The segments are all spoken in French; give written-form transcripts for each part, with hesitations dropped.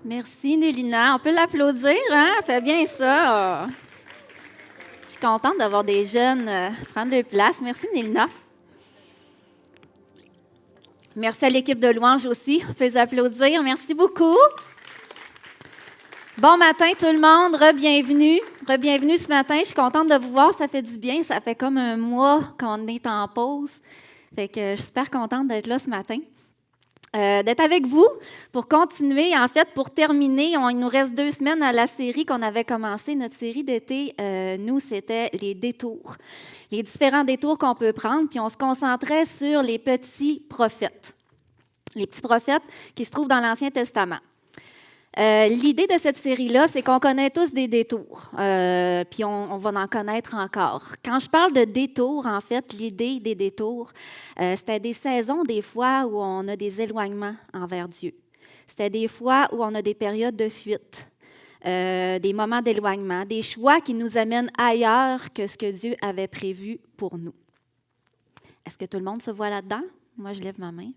Merci, Nélina. On peut l'applaudir, hein? Elle fait bien ça. Je suis contente d'avoir des jeunes prendre leur place. Merci, Nélina. Merci à l'équipe de louange aussi. On peut les applaudir. Merci beaucoup. Bon matin, tout le monde. Re-bienvenue. Re-bienvenue ce matin. Je suis contente de vous voir. Ça fait du bien. Ça fait comme un mois qu'on est en pause. Fait que je suis super contente d'être là ce matin. D'être avec vous pour continuer. En fait, pour terminer, il nous reste 2 semaines à la série qu'on avait commencé. Notre série d'été, nous, c'était les détours. Les différents détours qu'on peut prendre. Puis on se concentrait sur les petits prophètes. Les petits prophètes qui se trouvent dans l'Ancien Testament. L'idée de cette série-là, c'est qu'on connaît tous des détours, puis on va en connaître encore. Quand je parle de détours, en fait, l'idée des détours, c'était des saisons, des fois, où on a des éloignements envers Dieu. C'était des fois où on a des périodes de fuite, des moments d'éloignement, des choix qui nous amènent ailleurs que ce que Dieu avait prévu pour nous. Est-ce que tout le monde se voit là-dedans? Moi, je lève ma main.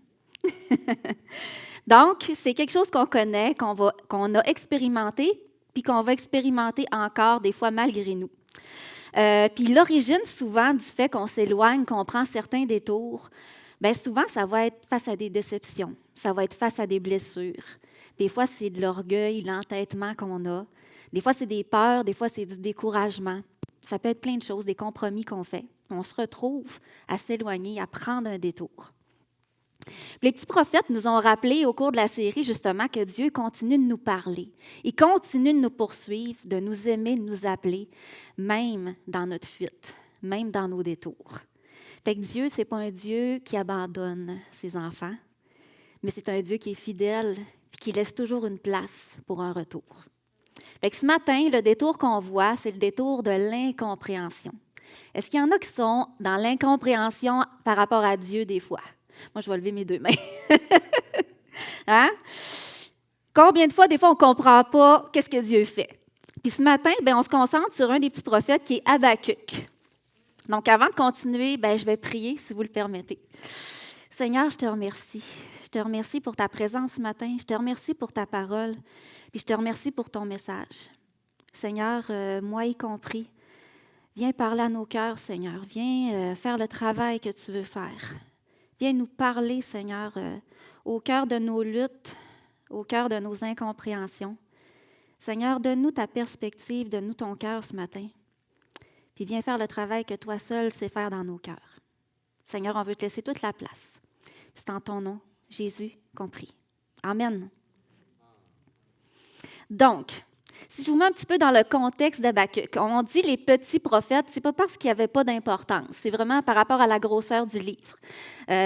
Donc, c'est quelque chose qu'on connaît, qu'on a expérimenté, puis qu'on va expérimenter encore, des fois malgré nous. Puis l'origine, souvent, du fait qu'on s'éloigne, qu'on prend certains détours, bien souvent, ça va être face à des déceptions, ça va être face à des blessures. Des fois, c'est de l'orgueil, l'entêtement qu'on a. Des fois, c'est des peurs, des fois, c'est du découragement. Ça peut être plein de choses, des compromis qu'on fait. On se retrouve à s'éloigner, à prendre un détour. Les petits prophètes nous ont rappelé au cours de la série justement que Dieu continue de nous parler. Il continue de nous poursuivre, de nous aimer, de nous appeler, même dans notre fuite, même dans nos détours. Fait que Dieu, ce n'est pas un Dieu qui abandonne ses enfants, mais c'est un Dieu qui est fidèle et qui laisse toujours une place pour un retour. Fait que ce matin, le détour qu'on voit, c'est le détour de l'incompréhension. Est-ce qu'il y en a qui sont dans l'incompréhension par rapport à Dieu des fois? Moi, je vais lever mes 2 mains. Hein? Combien de fois, des fois, on ne comprend pas qu'est-ce que Dieu fait? Puis ce matin, bien, on se concentre sur un des petits prophètes qui est Habakkuk. Donc, avant de continuer, bien, je vais prier, si vous le permettez. Seigneur, je te remercie. Je te remercie pour ta présence ce matin. Je te remercie pour ta parole. Puis je te remercie pour ton message. Seigneur, moi y compris, viens parler à nos cœurs, Seigneur. Viens faire le travail que tu veux faire. Viens nous parler, Seigneur, au cœur de nos luttes, au cœur de nos incompréhensions. Seigneur, donne-nous ta perspective, donne-nous ton cœur ce matin. Puis viens faire le travail que toi seul sais faire dans nos cœurs. Seigneur, on veut te laisser toute la place. C'est en ton nom, Jésus, compris. Amen. Donc, si je vous mets un petit peu dans le contexte d'Habakkuk, on dit les petits prophètes, c'est pas parce qu'il n'y avait pas d'importance, c'est vraiment par rapport à la grosseur du livre.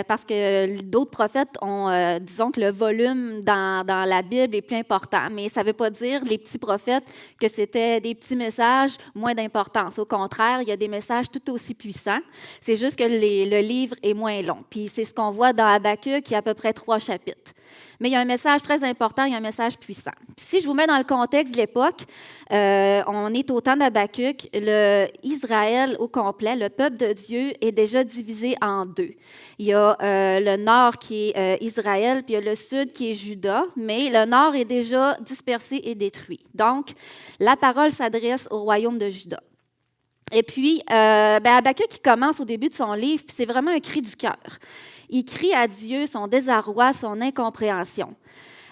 Parce que d'autres prophètes ont, disons que le volume dans la Bible est plus important, mais ça ne veut pas dire, les petits prophètes, que c'était des petits messages moins d'importance. Au contraire, il y a des messages tout aussi puissants, c'est juste que le livre est moins long. Puis c'est ce qu'on voit dans Habakkuk, qui a à peu près 3 chapitres. Mais il y a un message très important, il y a un message puissant. Puis si je vous mets dans le contexte de l'époque, on est au temps d'Habakkuk, Israël au complet, le peuple de Dieu est déjà divisé en 2. Il y a le nord qui est Israël, puis il y a le sud qui est Juda, mais le nord est déjà dispersé et détruit. Donc, la parole s'adresse au royaume de Juda. Et puis, Habakkuk qui commence au début de son livre, puis c'est vraiment un cri du cœur. Il crie à Dieu son désarroi, son incompréhension.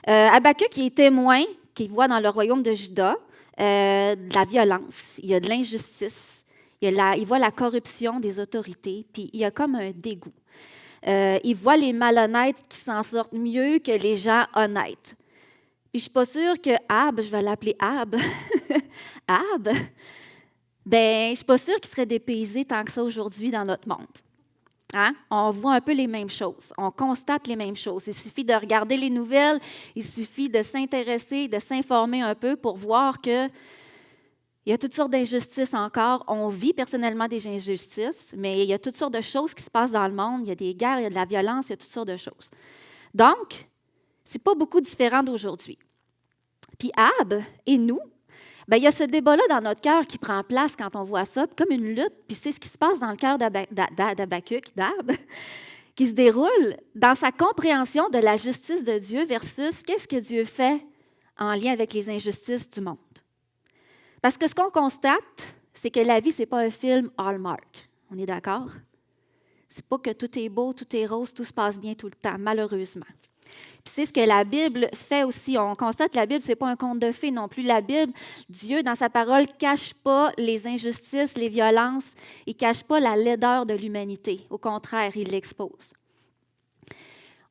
Habakkuk est témoin qu'il voit dans le royaume de Juda de la violence, il y a de l'injustice, il voit la corruption des autorités, puis il y a comme un dégoût. Il voit les malhonnêtes qui s'en sortent mieux que les gens honnêtes. Puis je ne suis pas sûre que Ab, je vais l'appeler Ab, Ab, bien, je ne suis pas sûre qu'il serait dépaysé tant que ça aujourd'hui dans notre monde. Hein? On voit un peu les mêmes choses, on constate les mêmes choses. Il suffit de regarder les nouvelles, il suffit de s'intéresser, de s'informer un peu pour voir qu'il y a toutes sortes d'injustices encore. On vit personnellement des injustices, mais il y a toutes sortes de choses qui se passent dans le monde. Il y a des guerres, il y a de la violence, il y a toutes sortes de choses. Donc, ce n'est pas beaucoup différent d'aujourd'hui. Puis Ab et nous, bien, il y a ce débat-là dans notre cœur qui prend place quand on voit ça, comme une lutte, puis c'est ce qui se passe dans le cœur d'Habakkuk, d'Ab, qui se déroule dans sa compréhension de la justice de Dieu versus qu'est-ce que Dieu fait en lien avec les injustices du monde. Parce que ce qu'on constate, c'est que la vie, ce n'est pas un film Hallmark. On est d'accord? C'est pas que tout est beau, tout est rose, tout se passe bien tout le temps, malheureusement. Puis c'est ce que la Bible fait aussi. On constate que la Bible, ce n'est pas un conte de fées non plus. La Bible, Dieu, dans sa parole, ne cache pas les injustices, les violences. Il ne cache pas la laideur de l'humanité. Au contraire, il l'expose.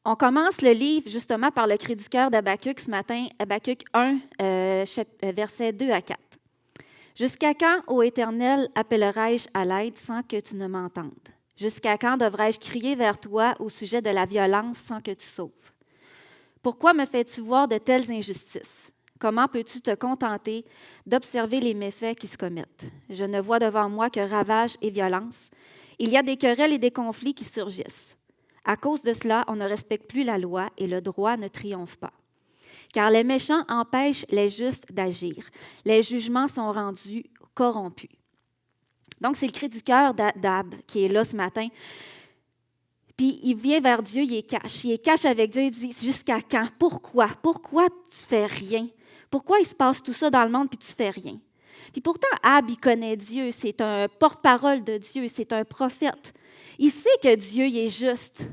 On commence le livre justement par le cri du cœur d'Habakkuk ce matin, Habakkuk 1, versets 2 à 4. « Jusqu'à quand, ô Éternel, appellerai-je à l'aide sans que tu ne m'entendes? Jusqu'à quand devrais-je crier vers toi au sujet de la violence sans que tu sauves? Pourquoi me fais-tu voir de telles injustices? Comment peux-tu te contenter d'observer les méfaits qui se commettent? Je ne vois devant moi que ravages et violence. Il y a des querelles et des conflits qui surgissent. À cause de cela, on ne respecte plus la loi et le droit ne triomphe pas. Car les méchants empêchent les justes d'agir. Les jugements sont rendus corrompus. » Donc, c'est le cri du cœur d'Ab qui est là ce matin. Puis, il vient vers Dieu, il est cache. Il est cache avec Dieu, il dit, jusqu'à quand? Pourquoi? Pourquoi tu ne fais rien? Pourquoi il se passe tout ça dans le monde puis tu ne fais rien? Puis pourtant, Ab, il connaît Dieu, c'est un porte-parole de Dieu, c'est un prophète. Il sait que Dieu il est juste,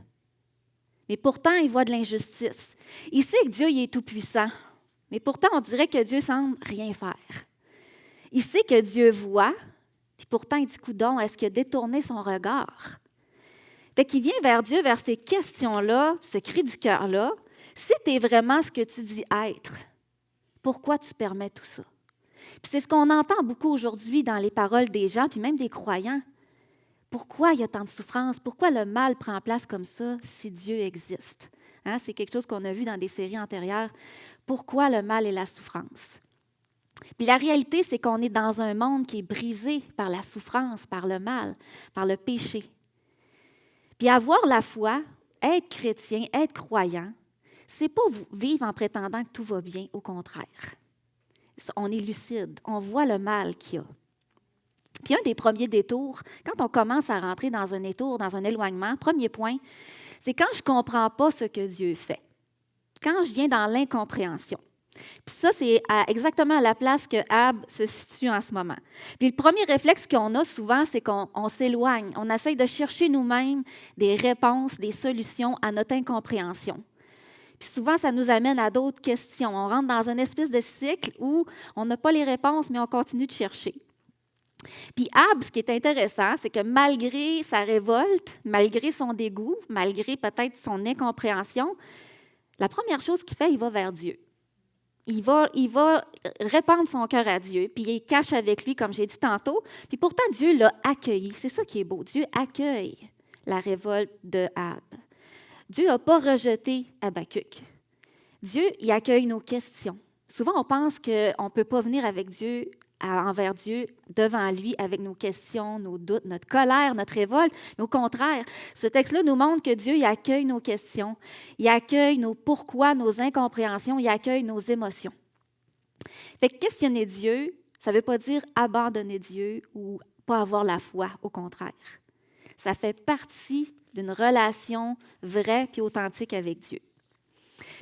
mais pourtant, il voit de l'injustice. Il sait que Dieu il est tout-puissant, mais pourtant, on dirait que Dieu semble rien faire. Il sait que Dieu voit, puis pourtant, il dit, coudonc, est-ce qu'il a détourné son regard? Fait qu'il vient vers Dieu, vers ces questions-là, ce cri du cœur-là. Si tu es vraiment ce que tu dis être, pourquoi tu permets tout ça? Puis c'est ce qu'on entend beaucoup aujourd'hui dans les paroles des gens, puis même des croyants. Pourquoi il y a tant de souffrance? Pourquoi le mal prend place comme ça si Dieu existe? Hein? C'est quelque chose qu'on a vu dans des séries antérieures. Pourquoi le mal et la souffrance? Puis la réalité, c'est qu'on est dans un monde qui est brisé par la souffrance, par le mal, par le péché. Puis avoir la foi, être chrétien, être croyant, c'est pas vivre en prétendant que tout va bien, au contraire. On est lucide, on voit le mal qu'il y a. Puis un des premiers détours, quand on commence à rentrer dans un détour, dans un éloignement, premier point, c'est quand je ne comprends pas ce que Dieu fait, quand je viens dans l'incompréhension. Puis ça, c'est exactement à la place que Ab se situe en ce moment. Puis le premier réflexe qu'on a souvent, c'est qu'on s'éloigne. On essaye de chercher nous-mêmes des réponses, des solutions à notre incompréhension. Puis souvent, ça nous amène à d'autres questions. On rentre dans une espèce de cycle où on n'a pas les réponses, mais on continue de chercher. Puis Ab, ce qui est intéressant, c'est que malgré sa révolte, malgré son dégoût, malgré peut-être son incompréhension, la première chose qu'il fait, il va vers Dieu. Il va répandre son cœur à Dieu, puis il cache avec lui, comme j'ai dit tantôt. Puis pourtant, Dieu l'a accueilli. C'est ça qui est beau. Dieu accueille la révolte de Ab. Dieu n'a pas rejeté Habakkuk. Dieu, il accueille nos questions. Souvent, on pense qu'on ne peut pas venir avec Dieu, envers Dieu, devant lui, avec nos questions, nos doutes, notre colère, notre révolte. Mais au contraire, ce texte-là nous montre que Dieu, il accueille nos questions, il accueille nos pourquoi, nos incompréhensions, il accueille nos émotions. Fait que questionner Dieu, ça ne veut pas dire abandonner Dieu ou pas avoir la foi, au contraire. Ça fait partie d'une relation vraie et authentique avec Dieu.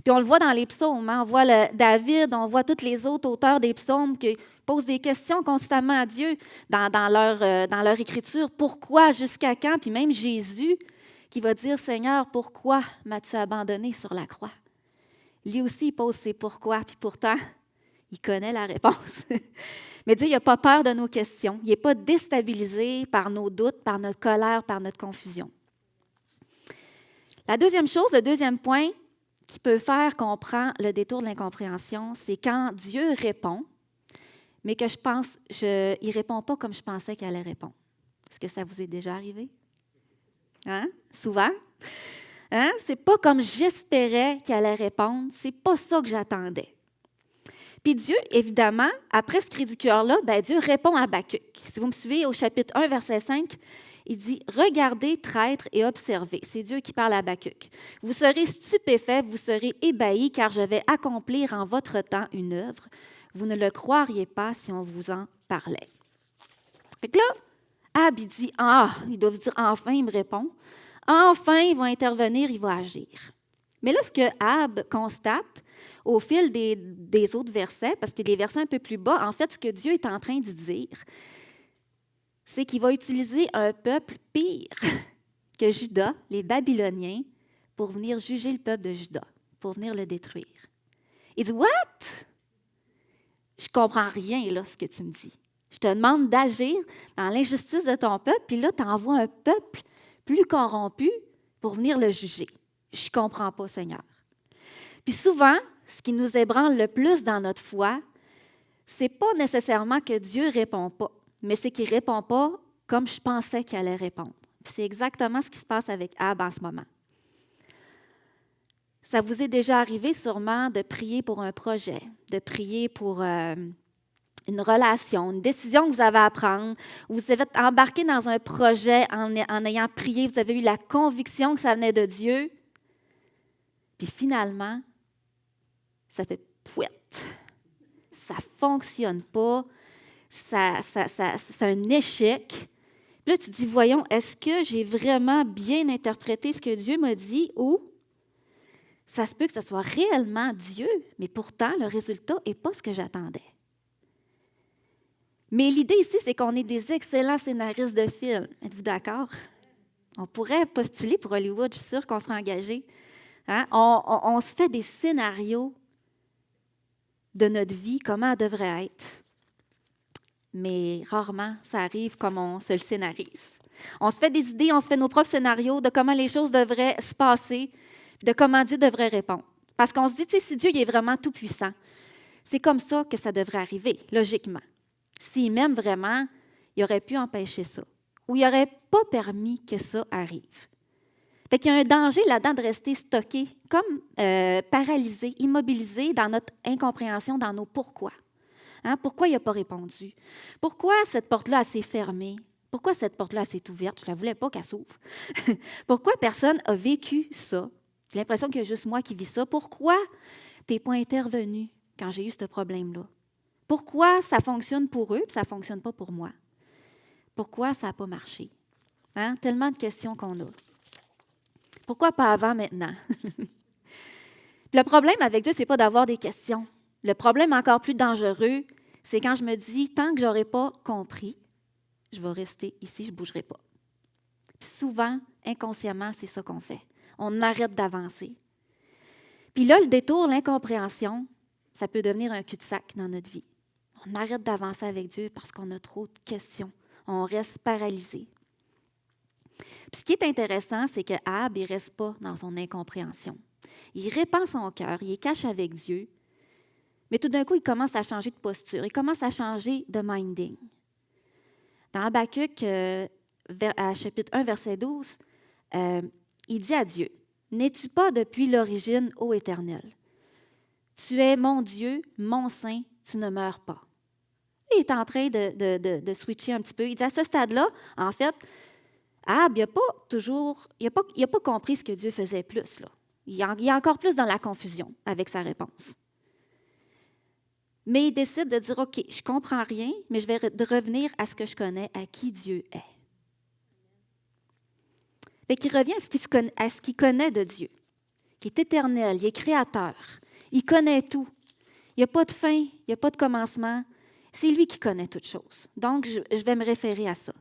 Puis on le voit dans les psaumes, hein? On voit David, on voit tous les autres auteurs des psaumes qui posent des questions constamment à Dieu dans leur écriture. Pourquoi, jusqu'à quand? Puis même Jésus qui va dire, Seigneur, pourquoi m'as-tu abandonné sur la croix? Lui aussi, il pose ses pourquoi, puis pourtant, il connaît la réponse. Mais Dieu, il n'a pas peur de nos questions. Il n'est pas déstabilisé par nos doutes, par notre colère, par notre confusion. La deuxième chose, le deuxième point, qui peut faire qu'on prend le détour de l'incompréhension, c'est quand Dieu répond, mais que il ne répond pas comme je pensais qu'il allait répondre. Est-ce que ça vous est déjà arrivé? Hein? Souvent? Hein? C'est pas comme j'espérais qu'il allait répondre, c'est pas ça que j'attendais. Puis Dieu, évidemment, après ce cri du cœur-là, Dieu répond à Habakkuk. Si vous me suivez au chapitre 1, verset 5, il dit « Regardez, traîtres, et observez. » C'est Dieu qui parle à Habakkuk. « Vous serez stupéfaits, vous serez ébahis, car je vais accomplir en votre temps une œuvre. Vous ne le croiriez pas si on vous en parlait. » Fait que là, Ab, il dit « Ah! » Ils doivent dire « Enfin, il me répond. Enfin, il va intervenir, il va agir. » Mais là, ce que Ab constate au fil des autres versets, parce que les versets un peu plus bas, en fait, ce que Dieu est en train de dire, c'est qu'il va utiliser un peuple pire que Juda, les Babyloniens, pour venir juger le peuple de Juda, pour venir le détruire. Il dit, « What? Je comprends rien, là, ce que tu me dis. Je te demande d'agir dans l'injustice de ton peuple, puis là, tu envoies un peuple plus corrompu pour venir le juger. Je ne comprends pas, Seigneur. » Puis souvent, ce qui nous ébranle le plus dans notre foi, ce n'est pas nécessairement que Dieu ne répond pas, mais c'est qu'il ne répond pas comme je pensais qu'il allait répondre. Puis c'est exactement ce qui se passe avec Ab en ce moment. Ça vous est déjà arrivé sûrement de prier pour un projet, de prier pour une relation, une décision que vous avez à prendre. Vous êtes embarqué dans un projet en ayant prié, vous avez eu la conviction que ça venait de Dieu. Puis finalement, ça fait pouette. Ça ne fonctionne pas. C'est un échec. Puis là, tu te dis, voyons, est-ce que j'ai vraiment bien interprété ce que Dieu m'a dit ou ça se peut que ce soit réellement Dieu, mais pourtant, le résultat n'est pas ce que j'attendais. Mais l'idée ici, c'est qu'on est des excellents scénaristes de films. Êtes-vous d'accord? On pourrait postuler pour Hollywood, je suis sûre qu'on sera engagé. Hein? On se fait des scénarios de notre vie, comment elle devrait être. Mais rarement, ça arrive comme on se le scénarise. On se fait des idées, on se fait nos propres scénarios de comment les choses devraient se passer, de comment Dieu devrait répondre. Parce qu'on se dit, tu sais, si Dieu il est vraiment tout-puissant, c'est comme ça que ça devrait arriver, logiquement. S'il m'aime vraiment, il aurait pu empêcher ça. Ou il n'aurait pas permis que ça arrive. Fait qu'il y a un danger là-dedans de rester stocké, comme paralysé, immobilisé dans notre incompréhension, dans nos pourquoi. Hein? Pourquoi il n'a pas répondu? Pourquoi cette porte-là s'est fermée? Pourquoi cette porte-là s'est ouverte? Je ne la voulais pas qu'elle s'ouvre. Pourquoi personne n'a vécu ça? J'ai l'impression qu'il y a juste moi qui vis ça. Pourquoi tu n'es pas intervenu quand j'ai eu ce problème-là? Pourquoi ça fonctionne pour eux et ça ne fonctionne pas pour moi? Pourquoi ça n'a pas marché? Hein? Tellement de questions qu'on a. Pourquoi pas avant, maintenant? Le problème avec Dieu, ce n'est pas d'avoir des questions. Le problème encore plus dangereux, c'est quand je me dis, tant que je n'aurai pas compris, je vais rester ici, je ne bougerai pas. Puis souvent, inconsciemment, c'est ça qu'on fait. On arrête d'avancer. Puis là, le détour, l'incompréhension, ça peut devenir un cul-de-sac dans notre vie. On arrête d'avancer avec Dieu parce qu'on a trop de questions. On reste paralysé. Puis ce qui est intéressant, c'est que Ab, il ne reste pas dans son incompréhension. Il répand son cœur, il est cache avec Dieu, mais tout d'un coup, il commence à changer de posture, il commence à changer de minding. Dans Habakkuk, à chapitre 1, verset 12, il dit à Dieu, « N'es-tu pas depuis l'origine, ô Éternel? Tu es mon Dieu, mon Saint, tu ne meurs pas. » Il est en train de switcher un petit peu. Il dit à ce stade-là, en fait, Ab, il n'a pas compris ce que Dieu faisait plus. Là. Il est encore plus dans la confusion avec sa réponse. Mais il décide de dire, OK, je ne comprends rien, mais je vais revenir à ce que je connais, à qui Dieu est. Fait qu'il revient à ce qu'il connaît de Dieu, qui est éternel, il est créateur, il connaît tout. Il n'y a pas de fin, il n'y a pas de commencement. C'est lui qui connaît toutes choses. Donc, je vais me référer à ça.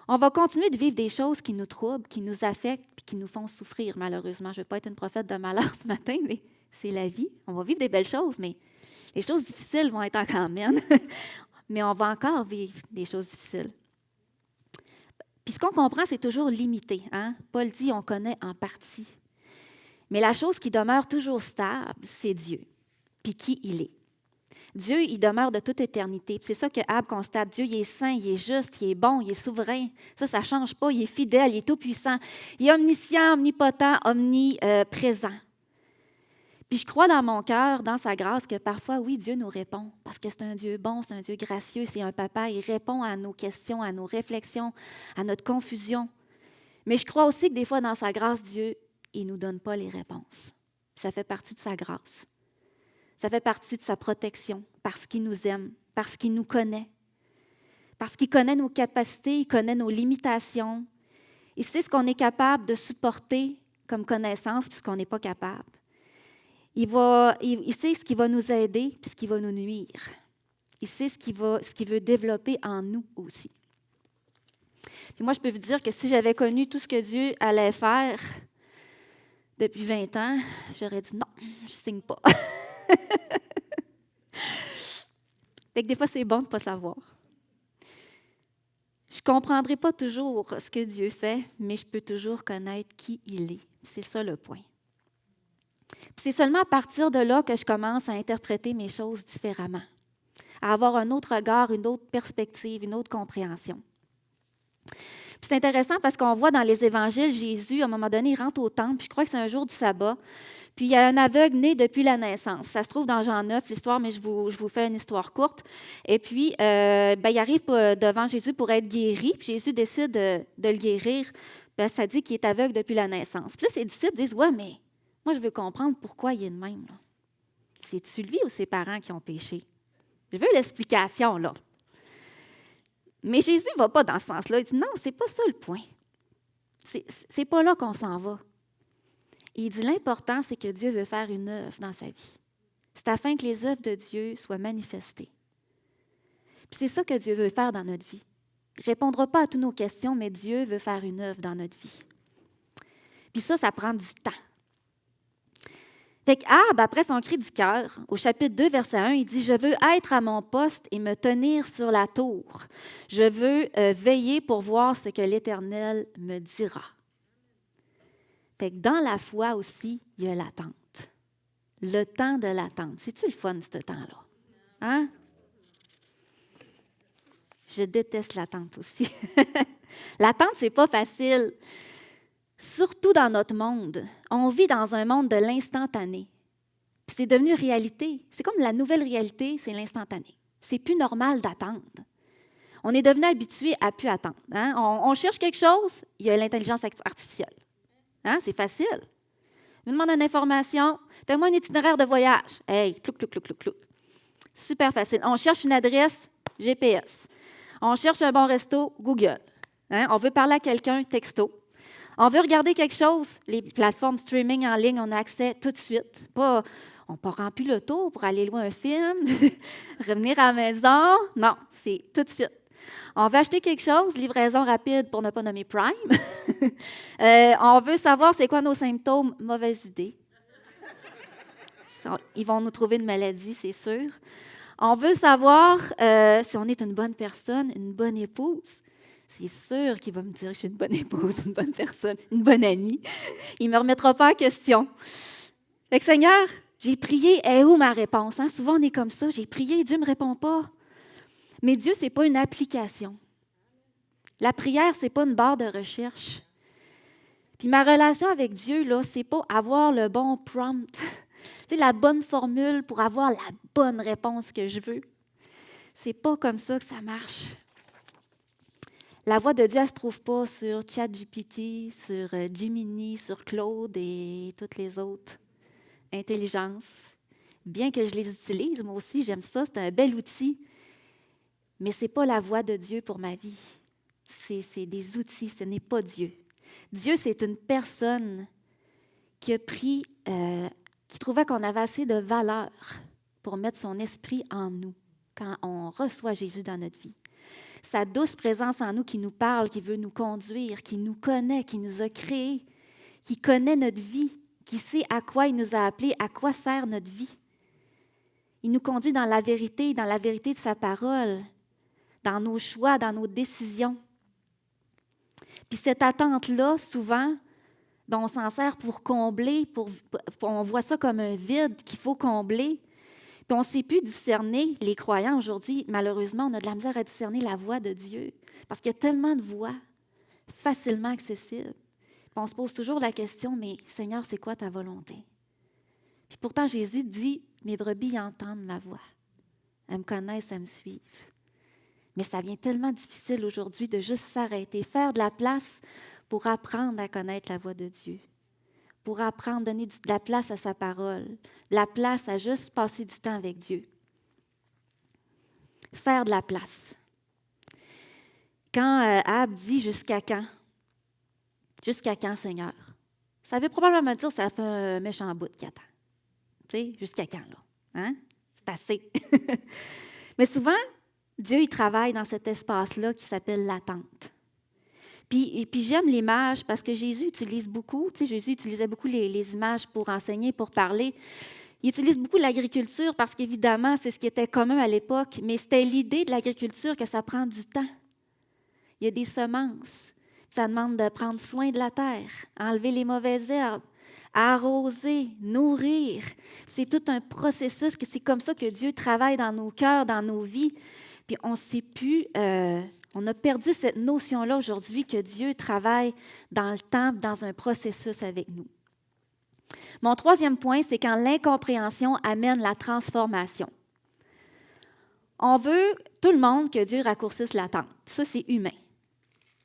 On va continuer de vivre des choses qui nous troublent, qui nous affectent et qui nous font souffrir, malheureusement. Je ne veux pas être une prophète de malheur ce matin, mais c'est la vie. On va vivre des belles choses, mais les choses difficiles vont être encore miennes. Mais on va encore vivre des choses difficiles. Puis ce qu'on comprend, c'est toujours limité. Hein? Paul dit, on connaît en partie. Mais la chose qui demeure toujours stable, c'est Dieu, puis qui il est. Dieu, il demeure de toute éternité. Puis c'est ça que Ab constate. Dieu, il est saint, il est juste, il est bon, il est souverain. Ça ne change pas. Il est fidèle, il est tout-puissant. Il est omniscient, omnipotent, omniprésent. Puis je crois dans mon cœur, dans sa grâce, que parfois, oui, Dieu nous répond. Parce que c'est un Dieu bon, c'est un Dieu gracieux, c'est un papa. Il répond à nos questions, à nos réflexions, à notre confusion. Mais je crois aussi que des fois, dans sa grâce, Dieu, il ne nous donne pas les réponses. Ça fait partie de sa grâce. Ça fait partie de sa protection, parce qu'il nous aime, parce qu'il nous connaît, parce qu'il connaît nos capacités, il connaît nos limitations. Il sait ce qu'on est capable de supporter comme connaissance puisqu'on n'est pas capable. Il sait ce qui va nous aider puis ce qui va nous nuire. Il sait ce qu'il veut développer en nous aussi. Puis moi, je peux vous dire que si j'avais connu tout ce que Dieu allait faire depuis 20 ans, j'aurais dit non, je ne signe pas. Fait que des fois, c'est bon de ne pas savoir. Je ne comprendrai pas toujours ce que Dieu fait, mais je peux toujours connaître qui il est. C'est ça le point. Puis c'est seulement à partir de là que je commence à interpréter mes choses différemment, à avoir un autre regard, une autre perspective, une autre compréhension. Puis c'est intéressant parce qu'on voit dans les évangiles, Jésus, à un moment donné, il rentre au temple, puis je crois que c'est un jour du sabbat, puis il y a un aveugle né depuis la naissance. Ça se trouve dans Jean 9, l'histoire, mais je vous fais une histoire courte. Et puis, il arrive devant Jésus pour être guéri, puis Jésus décide de le guérir. Bien, ça dit qu'il est aveugle depuis la naissance. Puis là, ses disciples disent, « Ouais, mais moi, je veux comprendre pourquoi il est de même. C'est-tu lui ou ses parents qui ont péché? Je veux l'explication, là. » Mais Jésus ne va pas dans ce sens-là. Il dit, « Non, c'est pas ça le point. C'est pas là qu'on s'en va. » Il dit, l'important, c'est que Dieu veut faire une œuvre dans sa vie. C'est afin que les œuvres de Dieu soient manifestées. Puis c'est ça que Dieu veut faire dans notre vie. Il ne répondra pas à toutes nos questions, mais Dieu veut faire une œuvre dans notre vie. Puis ça prend du temps. Fait qu'Ab, après son cri du cœur, au chapitre 2, verset 1, il dit « Je veux être à mon poste et me tenir sur la tour. Je veux veiller pour voir ce que l'Éternel me dira. » Fait que dans la foi aussi, il y a l'attente. Le temps de l'attente. C'est-tu le fun, ce temps-là? Hein? Je déteste l'attente aussi. L'attente, c'est pas facile. Surtout dans notre monde. On vit dans un monde de l'instantané. Puis c'est devenu réalité. C'est comme la nouvelle réalité, c'est l'instantané. C'est plus normal d'attendre. On est devenu habitué à plus attendre. Hein? On cherche quelque chose, il y a l'intelligence artificielle. Hein? C'est facile. Je me demande une information, fais-moi un itinéraire de voyage. Hey, clouc, clouc, clouc, clouc, clouc. Super facile. On cherche une adresse, GPS. On cherche un bon resto, Google. Hein? On veut parler à quelqu'un, texto. On veut regarder quelque chose, les plateformes streaming en ligne, on a accès tout de suite. On ne prend plus le tour pour aller louer un film, revenir à la maison. Non, c'est tout de suite. On veut acheter quelque chose, livraison rapide pour ne pas nommer Prime. On veut savoir c'est quoi nos symptômes, mauvaise idée. Ils vont nous trouver une maladie, c'est sûr. On veut savoir si on est une bonne personne, une bonne épouse. C'est sûr qu'il va me dire que je suis une bonne épouse, une bonne personne, une bonne amie. Il ne me remettra pas en question. Fait que Seigneur, j'ai prié, est où ma réponse? Hein? Souvent, on est comme ça, j'ai prié, Dieu ne me répond pas. Mais Dieu, ce n'est pas une application. La prière, ce n'est pas une barre de recherche. Puis ma relation avec Dieu, là, ce n'est pas avoir le bon prompt, la bonne formule pour avoir la bonne réponse que je veux. C'est pas comme ça que ça marche. La voix de Dieu, elle ne se trouve pas sur ChatGPT, sur Gemini, sur Claude et toutes les autres intelligences. Bien que je les utilise, moi aussi, j'aime ça, c'est un bel outil. Mais ce n'est pas la voix de Dieu pour ma vie. C'est des outils, ce n'est pas Dieu. Dieu, c'est une personne qui a pris, qui trouvait qu'on avait assez de valeur pour mettre son esprit en nous quand on reçoit Jésus dans notre vie. Sa douce présence en nous qui nous parle, qui veut nous conduire, qui nous connaît, qui nous a créés, qui connaît notre vie, qui sait à quoi il nous a appelés, à quoi sert notre vie. Il nous conduit dans la vérité de sa parole, dans nos choix, dans nos décisions. Puis cette attente-là, souvent, on s'en sert pour combler, on voit ça comme un vide qu'il faut combler. Puis on ne sait plus discerner, les croyants aujourd'hui, malheureusement, on a de la misère à discerner la voix de Dieu, parce qu'il y a tellement de voix facilement accessibles. Puis on se pose toujours la question, mais Seigneur, c'est quoi ta volonté? Puis pourtant, Jésus dit, mes brebis entendent ma voix. Elles me connaissent, elles me suivent. Mais ça devient tellement difficile aujourd'hui de juste s'arrêter, faire de la place pour apprendre à connaître la voix de Dieu, pour apprendre, donner de la place à sa parole, de la place à juste passer du temps avec Dieu. Faire de la place. Quand Ab dit « Jusqu'à quand? Jusqu'à quand, Seigneur? » Ça veut probablement dire que ça fait un méchant bout qui attend. Tu sais, jusqu'à quand, là? Hein? C'est assez. Mais souvent, Dieu, il travaille dans cet espace-là qui s'appelle l'attente. Puis j'aime l'image parce que Jésus utilise beaucoup, tu sais, Jésus utilisait beaucoup les images pour enseigner, pour parler. Il utilise beaucoup l'agriculture parce qu'évidemment, c'est ce qui était commun à l'époque, mais c'était l'idée de l'agriculture que ça prend du temps. Il y a des semences. Ça demande de prendre soin de la terre, enlever les mauvaises herbes, arroser, nourrir. C'est tout un processus, que c'est comme ça que Dieu travaille dans nos cœurs, dans nos vies. Puis on ne sait plus, on a perdu cette notion-là aujourd'hui que Dieu travaille dans le temps, dans un processus avec nous. Mon troisième point, c'est quand l'incompréhension amène la transformation. On veut, tout le monde, que Dieu raccourcisse l'attente. Ça, c'est humain.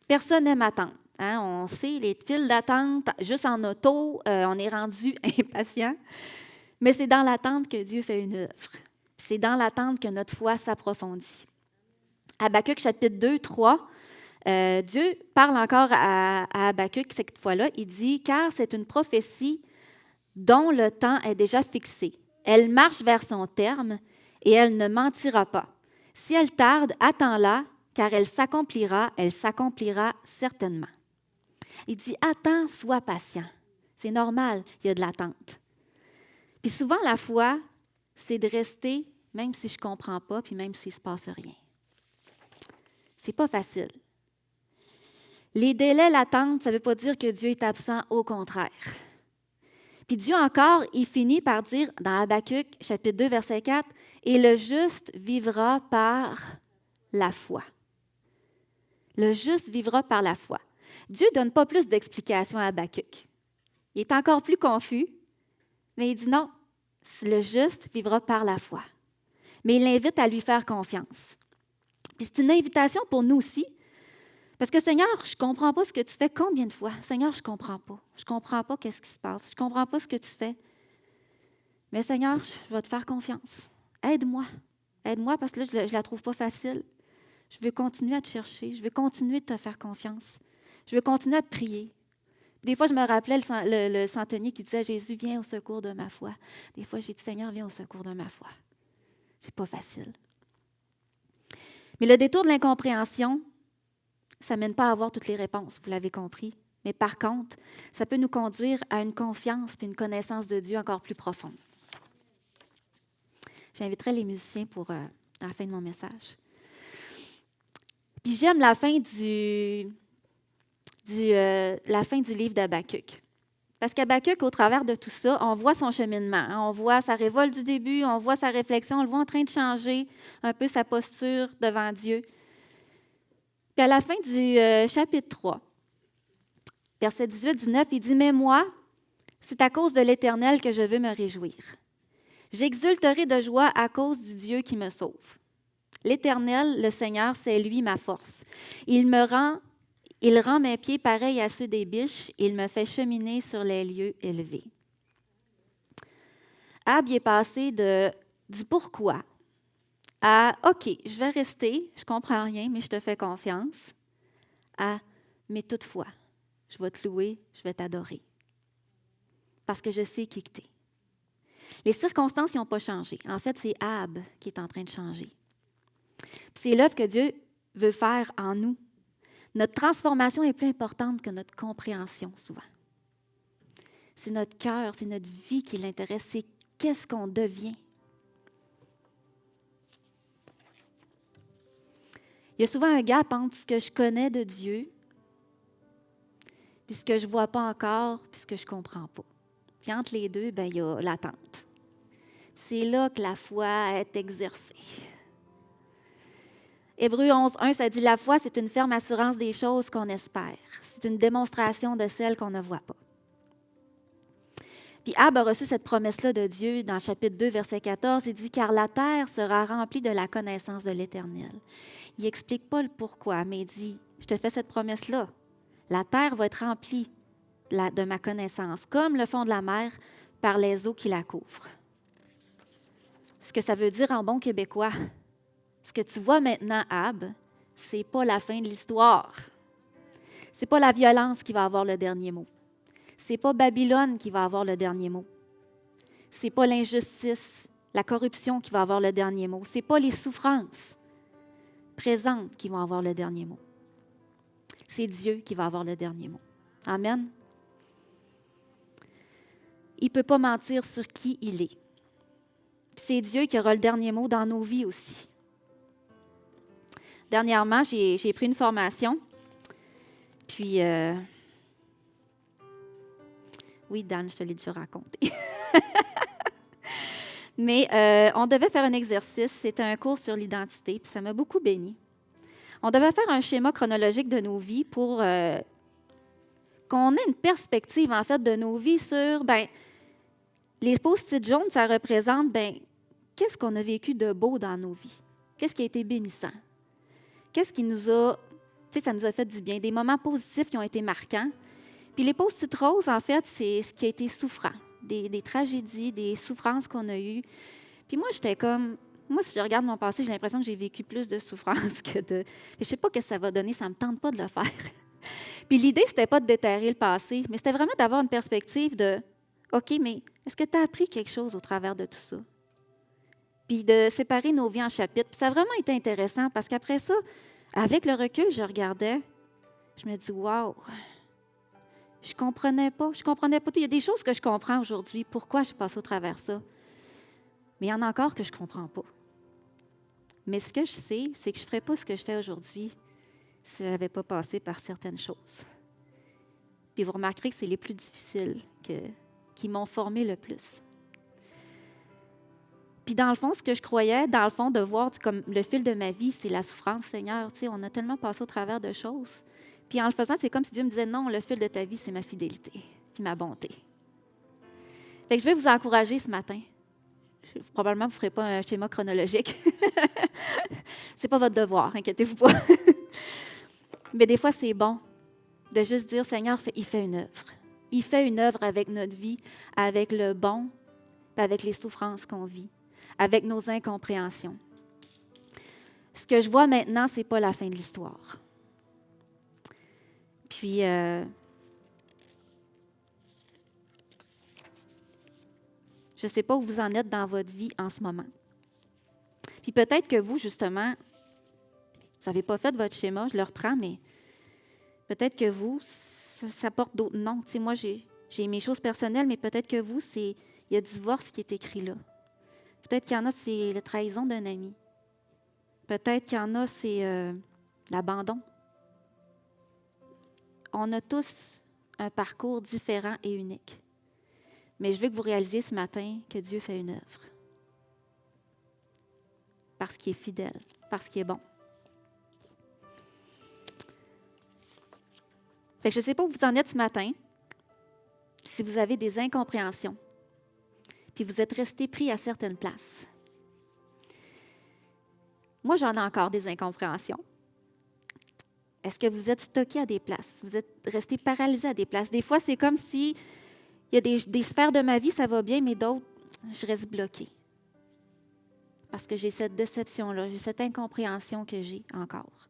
Personne n'aime attendre. Hein? On sait, les files d'attente, juste en auto, on est rendu impatient. Mais c'est dans l'attente que Dieu fait une œuvre. C'est dans l'attente que notre foi s'approfondit. Habakkuk, chapitre 2, 3, Dieu parle encore à Habakkuk cette fois-là. Il dit « Car c'est une prophétie dont le temps est déjà fixé. Elle marche vers son terme et elle ne mentira pas. Si elle tarde, attends-la, car elle s'accomplira certainement. » Il dit « Attends, sois patient. » C'est normal, il y a de l'attente. Puis souvent, la foi, c'est de rester, même si je ne comprends pas, puis même s'il ne se passe rien. C'est pas facile. Les délais, l'attente, ça ne veut pas dire que Dieu est absent, au contraire. Puis Dieu encore, il finit par dire dans Habakkuk, chapitre 2, verset 4, « Et le juste vivra par la foi. » Le juste vivra par la foi. Dieu ne donne pas plus d'explications à Habakkuk. Il est encore plus confus, mais il dit non, le juste vivra par la foi. Mais il l'invite à lui faire confiance. Puis c'est une invitation pour nous aussi, parce que Seigneur, je ne comprends pas ce que tu fais combien de fois. Seigneur, je ne comprends pas. Je ne comprends pas qu'est-ce qui se passe. Je ne comprends pas ce que tu fais. Mais Seigneur, je vais te faire confiance. Aide-moi. Aide-moi parce que là, je ne la trouve pas facile. Je veux continuer à te chercher. Je veux continuer de te faire confiance. Je veux continuer à te prier. Des fois, je me rappelais le centenier qui disait « Jésus, viens au secours de ma foi. » Des fois, j'ai dit « Seigneur, viens au secours de ma foi. » C'est pas facile. Mais le détour de l'incompréhension, ça ne mène pas à avoir toutes les réponses, vous l'avez compris. Mais par contre, ça peut nous conduire à une confiance et une connaissance de Dieu encore plus profonde. J'inviterai les musiciens pour la fin de mon message. Puis j'aime la fin du livre d'Habakkuk. Parce qu'Habakkuk, au travers de tout ça, on voit son cheminement. Hein? On voit sa révolte du début, on voit sa réflexion, on le voit en train de changer un peu sa posture devant Dieu. Puis à la fin du chapitre 3, verset 18-19, il dit « Mais moi, c'est à cause de l'Éternel que je veux me réjouir. J'exulterai de joie à cause du Dieu qui me sauve. L'Éternel, le Seigneur, c'est lui ma force. Il rend mes pieds pareils à ceux des biches, il me fait cheminer sur les lieux élevés. » Ab est passé du pourquoi à « OK, je vais rester, je ne comprends rien, mais je te fais confiance » à « Mais toutefois, je vais te louer, je vais t'adorer. Parce que je sais qui tu es. » Les circonstances n'ont pas changé. En fait, c'est Ab qui est en train de changer. C'est l'œuvre que Dieu veut faire en nous. Notre transformation est plus importante que notre compréhension, souvent. C'est notre cœur, c'est notre vie qui l'intéresse, c'est qu'est-ce qu'on devient. Il y a souvent un gap entre ce que je connais de Dieu, puis ce que je ne vois pas encore, puis ce que je ne comprends pas. Puis entre les deux, il y a l'attente. C'est là que la foi est exercée. Hébreux 11.1, ça dit « La foi, c'est une ferme assurance des choses qu'on espère. C'est une démonstration de celles qu'on ne voit pas. » Puis Ab a reçu cette promesse-là de Dieu dans le chapitre 2, verset 14. Il dit « Car la terre sera remplie de la connaissance de l'Éternel. » Il n'explique pas le pourquoi, mais il dit « Je te fais cette promesse-là. La terre va être remplie de ma connaissance, comme le fond de la mer par les eaux qui la couvrent. » Ce que ça veut dire en bon québécois, ce que tu vois maintenant, Ab, ce n'est pas la fin de l'histoire. Ce n'est pas la violence qui va avoir le dernier mot. C'est pas Babylone qui va avoir le dernier mot. C'est pas l'injustice, la corruption qui va avoir le dernier mot. C'est pas les souffrances présentes qui vont avoir le dernier mot. C'est Dieu qui va avoir le dernier mot. Amen. Il ne peut pas mentir sur qui il est. C'est Dieu qui aura le dernier mot dans nos vies aussi. Dernièrement, j'ai pris une formation. Puis, oui, Dan, je te l'ai déjà raconté. Mais on devait faire un exercice. C'était un cours sur l'identité, puis ça m'a beaucoup béni. On devait faire un schéma chronologique de nos vies pour qu'on ait une perspective, en fait, de nos vies sur, les post-it jaunes, ça représente, qu'est-ce qu'on a vécu de beau dans nos vies? Qu'est-ce qui a été bénissant? Qu'est-ce qui nous a, ça nous a fait du bien? Des moments positifs qui ont été marquants. Puis les post-it roses, en fait, c'est ce qui a été souffrant. Des tragédies, des souffrances qu'on a eues. Puis moi, j'étais comme, si je regarde mon passé, j'ai l'impression que j'ai vécu plus de souffrances que de... Je ne sais pas ce que ça va donner, ça ne me tente pas de le faire. Puis l'idée, ce n'était pas de déterrer le passé, mais c'était vraiment d'avoir une perspective de, OK, mais est-ce que tu as appris quelque chose au travers de tout ça? Puis de séparer nos vies en chapitres. Puis ça a vraiment été intéressant parce qu'après ça, avec le recul, je regardais, je me dis, wow, je comprenais pas tout. Il y a des choses que je comprends aujourd'hui, pourquoi je passe au travers ça. Mais il y en a encore que je ne comprends pas. Mais ce que je sais, c'est que je ne ferais pas ce que je fais aujourd'hui si je n'avais pas passé par certaines choses. Puis vous remarquerez que c'est les plus difficiles qui m'ont formé le plus. Puis dans le fond, ce que je croyais, dans le fond, de voir comme le fil de ma vie, c'est la souffrance, Seigneur. Tu sais, on a tellement passé au travers de choses. Puis en le faisant, c'est comme si Dieu me disait, non, le fil de ta vie, c'est ma fidélité, puis ma bonté. Fait que je vais vous encourager ce matin. Probablement, vous ne ferez pas un schéma chronologique. C'est pas votre devoir, inquiétez-vous pas. Mais des fois, c'est bon de juste dire, Seigneur, il fait une œuvre. Il fait une œuvre avec notre vie, avec le bon, puis avec les souffrances qu'on vit, avec nos incompréhensions. Ce que je vois maintenant, ce n'est pas la fin de l'histoire. Puis, je ne sais pas où vous en êtes dans votre vie en ce moment. Puis peut-être que vous, justement, vous n'avez pas fait votre schéma, je le reprends, mais peut-être que vous, ça porte d'autres noms. Tu sais, moi, j'ai mes choses personnelles, mais peut-être que vous, il y a divorce qui est écrit là. Peut-être qu'il y en a, c'est la trahison d'un ami. Peut-être qu'il y en a, c'est l'abandon. On a tous un parcours différent et unique. Mais je veux que vous réalisiez ce matin que Dieu fait une œuvre. Parce qu'il est fidèle, parce qu'il est bon. Fait que je ne sais pas où vous en êtes ce matin, si vous avez des incompréhensions, puis vous êtes resté pris à certaines places. Moi, j'en ai encore des incompréhensions. Est-ce que vous êtes stocké à des places? Vous êtes resté paralysé à des places? Des fois, c'est comme si il y a des sphères de ma vie, ça va bien, mais d'autres, je reste bloquée. Parce que j'ai cette déception-là, j'ai cette incompréhension que j'ai encore.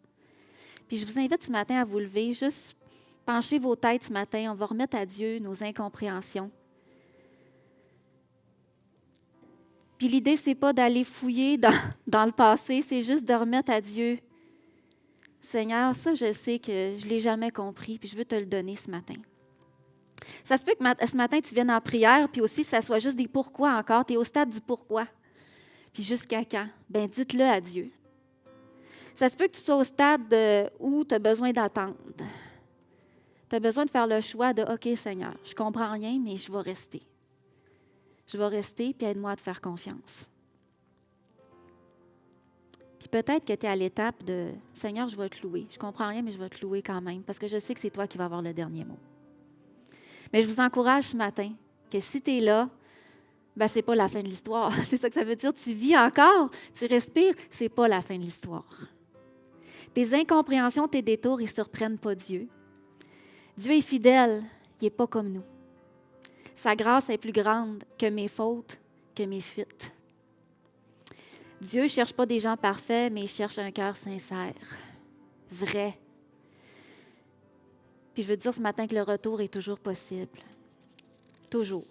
Puis je vous invite ce matin à vous lever, juste penchez vos têtes ce matin, on va remettre à Dieu nos incompréhensions. Puis l'idée, ce n'est pas d'aller fouiller dans le passé, c'est juste de remettre à Dieu. Seigneur, ça, je sais que je ne l'ai jamais compris, puis je veux te le donner ce matin. Ça se peut que ce matin, tu viennes en prière, puis aussi, ça soit juste des pourquoi encore. Tu es au stade du pourquoi. Puis jusqu'à quand? Bien, dites-le à Dieu. Ça se peut que tu sois au stade où tu as besoin d'attendre. Tu as besoin de faire le choix de « OK, Seigneur, je ne comprends rien, mais je vais rester. Je vais rester, puis aide-moi à te faire confiance. » Puis peut-être que tu es à l'étape de « Seigneur, je vais te louer. Je ne comprends rien, mais je vais te louer quand même, parce que je sais que c'est toi qui vas avoir le dernier mot. » Mais je vous encourage ce matin que si tu es là, ce n'est pas la fin de l'histoire. C'est ça que ça veut dire. Tu vis encore, tu respires, ce n'est pas la fin de l'histoire. Tes incompréhensions, tes détours, ils ne surprennent pas Dieu. Dieu est fidèle, il n'est pas comme nous. Sa grâce est plus grande que mes fautes, que mes fuites. Dieu ne cherche pas des gens parfaits, mais il cherche un cœur sincère, vrai. Puis je veux te dire ce matin que le retour est toujours possible. toujours.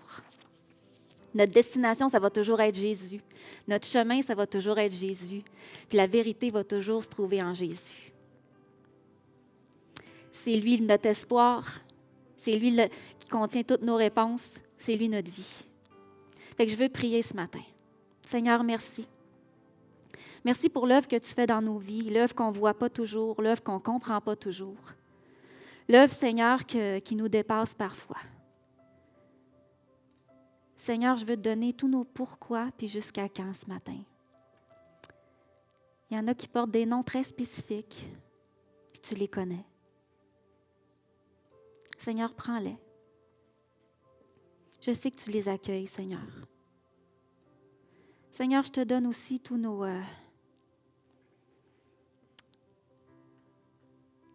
Notre destination, ça va toujours être Jésus. Notre chemin, ça va toujours être Jésus. Puis la vérité va toujours se trouver en Jésus. C'est lui notre espoir. C'est lui qui contient toutes nos réponses. C'est lui notre vie. Fait que je veux prier ce matin. Seigneur, merci. Merci pour l'œuvre que tu fais dans nos vies, l'œuvre qu'on ne voit pas toujours, l'œuvre qu'on ne comprend pas toujours. L'œuvre, Seigneur, qui nous dépasse parfois. Seigneur, je veux te donner tous nos pourquoi, puis jusqu'à quand ce matin. Il y en a qui portent des noms très spécifiques, puis tu les connais. Seigneur, prends-les. Je sais que tu les accueilles, Seigneur. Seigneur, je te donne aussi tous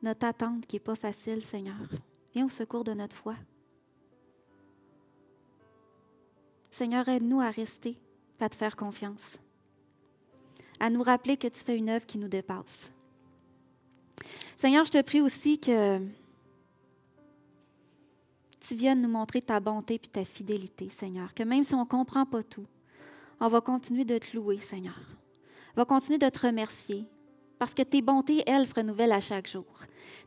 notre attente qui n'est pas facile, Seigneur. Viens au secours de notre foi. Seigneur, aide-nous à rester, à te faire confiance. À nous rappeler que tu fais une œuvre qui nous dépasse. Seigneur, je te prie aussi que tu viennes nous montrer ta bonté et ta fidélité, Seigneur. Que même si on ne comprend pas tout, on va continuer de te louer, Seigneur. On va continuer de te remercier. Parce que tes bontés, elles, se renouvellent à chaque jour.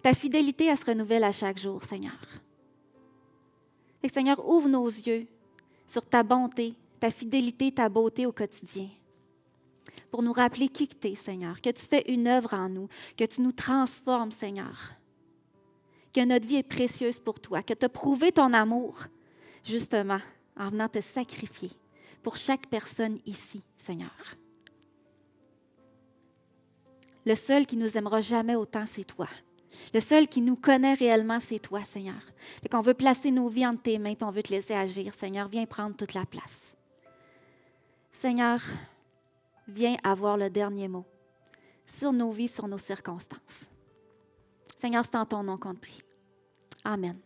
Ta fidélité, elle se renouvelle à chaque jour, Seigneur. Et Seigneur, ouvre nos yeux sur ta bonté, ta fidélité, ta beauté au quotidien. Pour nous rappeler qui tu es, Seigneur. Que tu fais une œuvre en nous. Que tu nous transformes, Seigneur. Que notre vie est précieuse pour toi. Que tu as prouvé ton amour, justement, en venant te sacrifier pour chaque personne ici, Seigneur. Le seul qui nous aimera jamais autant, c'est toi. Le seul qui nous connaît réellement, c'est toi, Seigneur. Fait qu'on veut placer nos vies entre tes mains et on veut te laisser agir. Seigneur, viens prendre toute la place. Seigneur, viens avoir le dernier mot sur nos vies, sur nos circonstances. Seigneur, c'est en ton nom qu'on te prie. Amen.